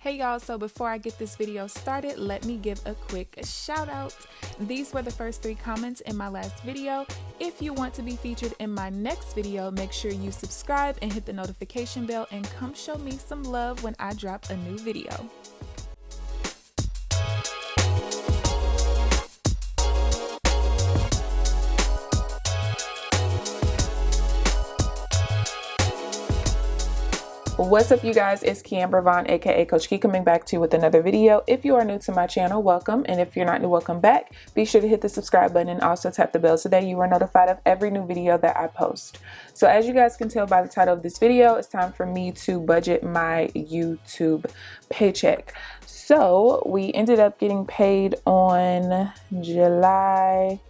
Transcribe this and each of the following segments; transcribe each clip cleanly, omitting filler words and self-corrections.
Hey y'all, so before I get this video started, let me give a quick shout out. These were the first 3 comments in my last video. If you want to be featured in my next video, make sure you subscribe and hit the notification bell and come show me some love when I drop a new video. What's up, you guys? It's KeAmber Vaughn, aka CoachKe, coming back to you with another video. If you are new to my channel, welcome, and if you're not new, welcome back. Be sure to hit the subscribe button and also tap the bell so that you are notified of every new video that I post. So as you guys can tell by the title of this video, it's time for me to budget my YouTube paycheck. So we ended up getting paid on July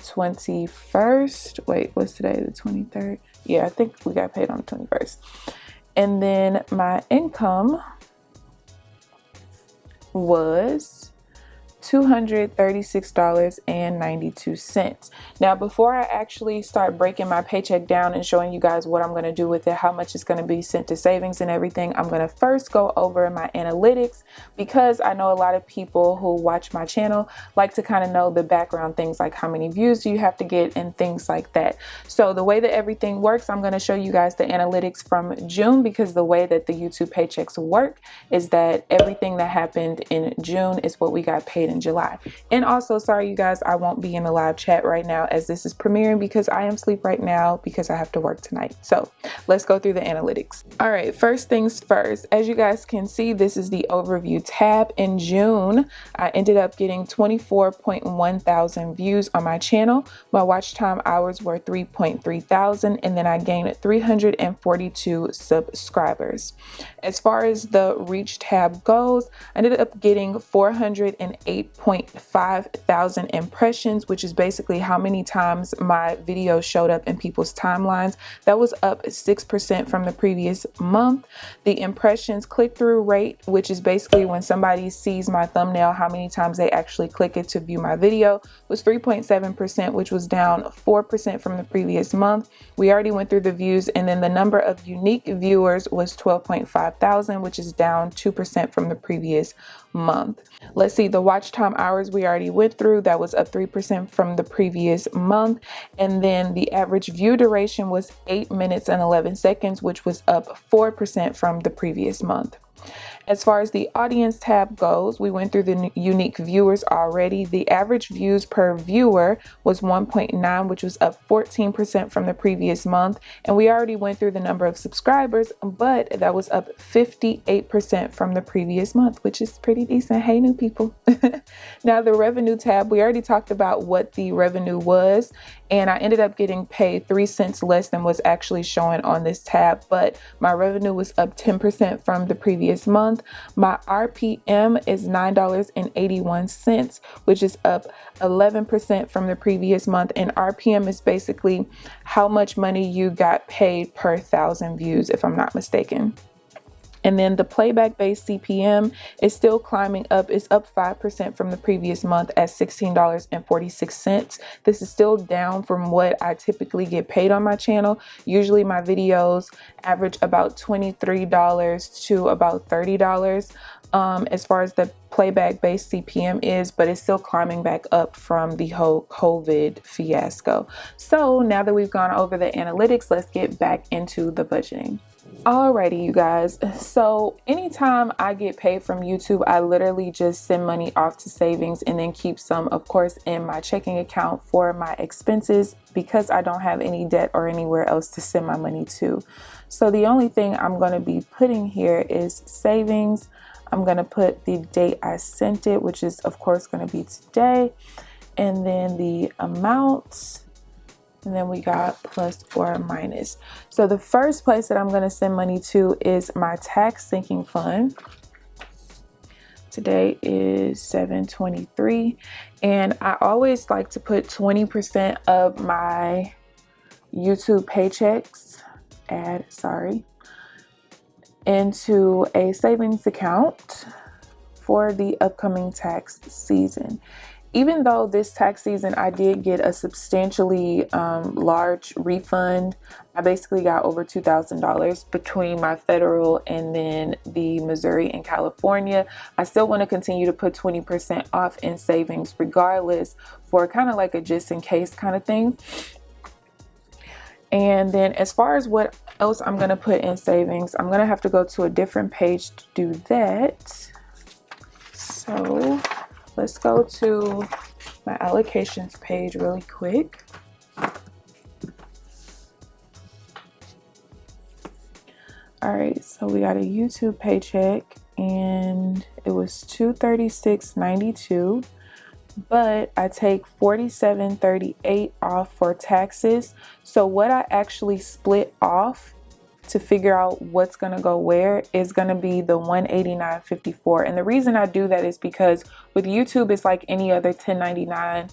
21st. Wait, what's today? The 23rd? Yeah, I think we got paid on the 21st. And then my income was $236.92. Now, before I actually start breaking my paycheck down and showing you guys what I'm going to do with it, how much is going to be sent to savings and everything, I'm going to first go over my analytics, because I know a lot of people who watch my channel like to kind of know the background things, like how many views do you have to get and things like that. So the way that everything works, I'm going to show you guys the analytics from June, because the way that the YouTube paychecks work is that everything that happened in June is what we got paid in July. And also, sorry you guys, I won't be in the live chat right now as this is premiering, because I am asleep right now because I have to work tonight. So let's go through the analytics. All right, first things first, as you guys can see, this is the overview tab. In June, I ended up getting 24.1 thousand views on my channel. My watch time hours were 3.3 thousand, and then I gained 342 subscribers. As far as the reach tab goes, I ended up getting 408.5 thousand impressions, which is basically how many times my video showed up in people's timelines. That was up 6% from the previous month. The impressions click-through rate, which is basically when somebody sees my thumbnail, how many times they actually click it to view my video, was 3.7%, which was down 4% from the previous month. We already went through the views, and then the number of unique viewers was 12.5 thousand, which is down 2% from the previous month. Let's see, the watch time hours we already went through. That was up 3% from the previous month. And then the average view duration was 8 minutes and 11 seconds, which was up 4% from the previous month. As far as the audience tab goes, we went through the unique viewers already. The average views per viewer was 1.9, which was up 14% from the previous month. And we already went through the number of subscribers, but that was up 58% from the previous month, which is pretty decent. Hey, new people. Now, the revenue tab, we already talked about what the revenue was, and I ended up getting paid 3 cents less than what's actually showing on this tab, but my revenue was up 10% from the previous month. My RPM is $9.81, which is up 11% from the previous month. And RPM is basically how much money you got paid per 1,000 views, if I'm not mistaken. And then the playback based CPM is still climbing up. It's up 5% from the previous month at $16.46. This is still down from what I typically get paid on my channel. Usually my videos average about $23 to about $30 as far as the playback based CPM is, but it's still climbing back up from the whole COVID fiasco. So now that we've gone over the analytics, let's get back into the budgeting. Alrighty, you guys. So anytime I get paid from YouTube, I literally just send money off to savings and then keep some, of course, in my checking account for my expenses, because I don't have any debt or anywhere else to send my money to. So the only thing I'm going to be putting here is savings. I'm going to put the date I sent it, which is, of course, going to be today, and then the amount. And then we got plus or minus. So the first place that I'm going to send money to is my tax sinking fund. Today is 7/23, and I always like to put 20% of my YouTube paychecks into a savings account for the upcoming tax season. even though this tax season I did get a substantially large refund. I basically got over $2,000 between my federal and then the Missouri and California. I still want to continue to put 20% off in savings regardless, for kind of like a just in case kind of thing. And then as far as what else I'm going to put in savings, I'm going to have to go to a different page to do that. So let's go to my allocations page really quick. All right, so we got a YouTube paycheck and it was $236.92. But I take $47.38 off for taxes. So what I actually split off to figure out what's going to go where is going to be the $189.54. And the reason I do that is because with YouTube, it's like any other 1099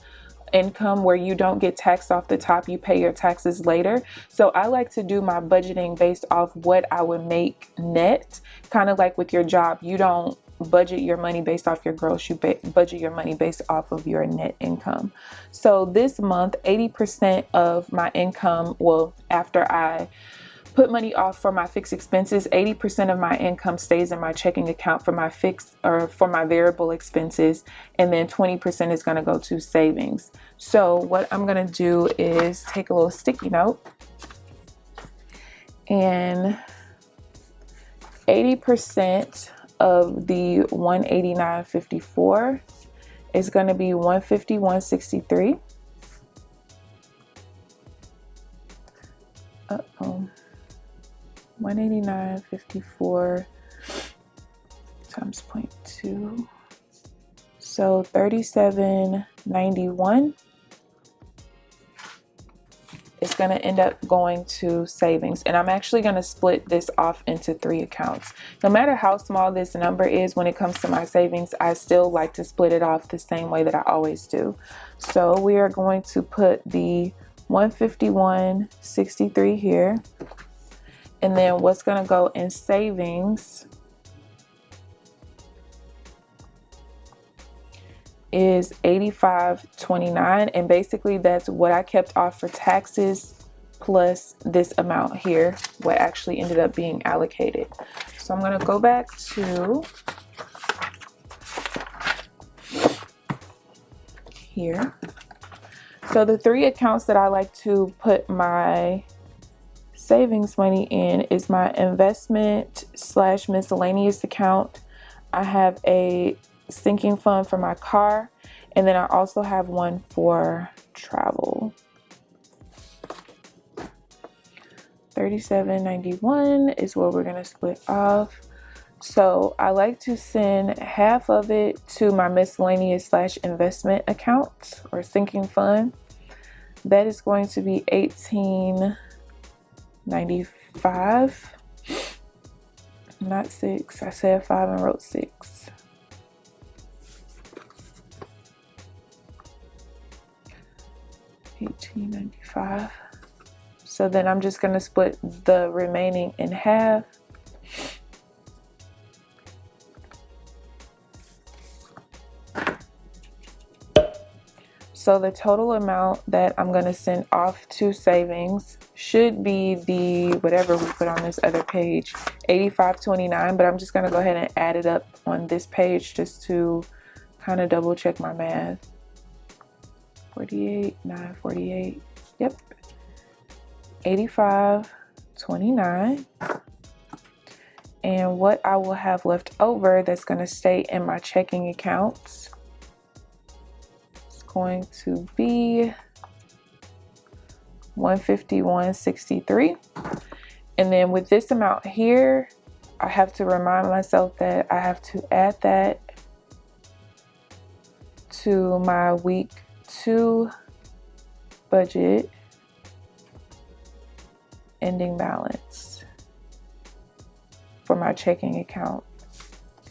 income where you don't get taxed off the top, you pay your taxes later. So I like to do my budgeting based off what I would make net, kind of like with your job. You don't budget your money based off your gross, you budget your money based off of your net income. So this month, 80% of my income, well, after I put money off for my fixed expenses, 80% of my income stays in my checking account for my fixed or for my variable expenses, and then 20% is going to go to savings. So what I'm going to do is take a little sticky note, and 80% of the $189.54 is going to be $151.63. $189.54 times 0.2, so $37.91 is going to end up going to savings. And I'm actually going to split this off into 3 accounts. No matter how small this number is when it comes to my savings, I still like to split it off the same way that I always do. So we are going to put the $151.63 here, and then what's going to go in savings is $85.29, and basically that's what I kept off for taxes plus this amount here, what actually ended up being allocated. So I'm going to go back to here. So the 3 accounts that I like to put my savings money in is my investment / miscellaneous account. I have a sinking fund for my car, and then I also have one for travel. $37.91 is what we're going to split off. So I like to send half of it to my miscellaneous / investment account or sinking fund. That is going to be $18.95, not 6. I said 5 and wrote 6. $18.95. So then I'm just going to split the remaining in half. So the total amount that I'm going to send off to savings should be the whatever we put on this other page, $85.29, but I'm just going to go ahead and add it up on this page just to kind of double check my math. 48, 948, yep, $85.29. And what I will have left over that's going to stay in my checking accounts is going to be $151.63. And then with this amount here, I have to remind myself that I have to add that to my week 2 budget ending balance for my checking account.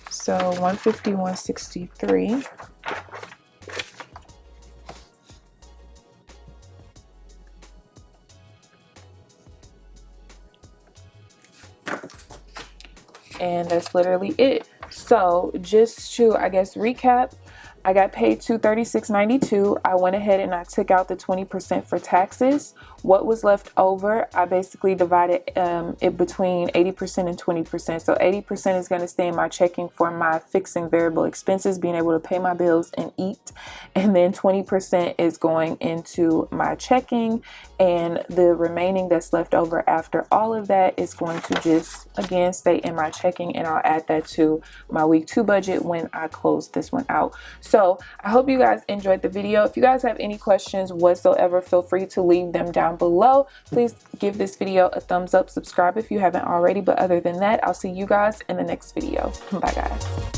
So $151.63. And that's literally it. So just to, I guess, recap, I got paid $236.92. I went ahead and I took out the 20% for taxes. What was left over, I basically divided it between 80% and 20%. So 80% is going to stay in my checking for my fixed and variable expenses, being able to pay my bills and eat. And then 20% is going into my checking. And the remaining that's left over after all of that is going to just, again, stay in my checking. And I'll add that to my week 2 budget when I close this one out. So I hope you guys enjoyed the video. If you guys have any questions whatsoever, feel free to leave them down below. Please give this video a thumbs up, subscribe if you haven't already. But other than that, I'll see you guys in the next video. Bye guys.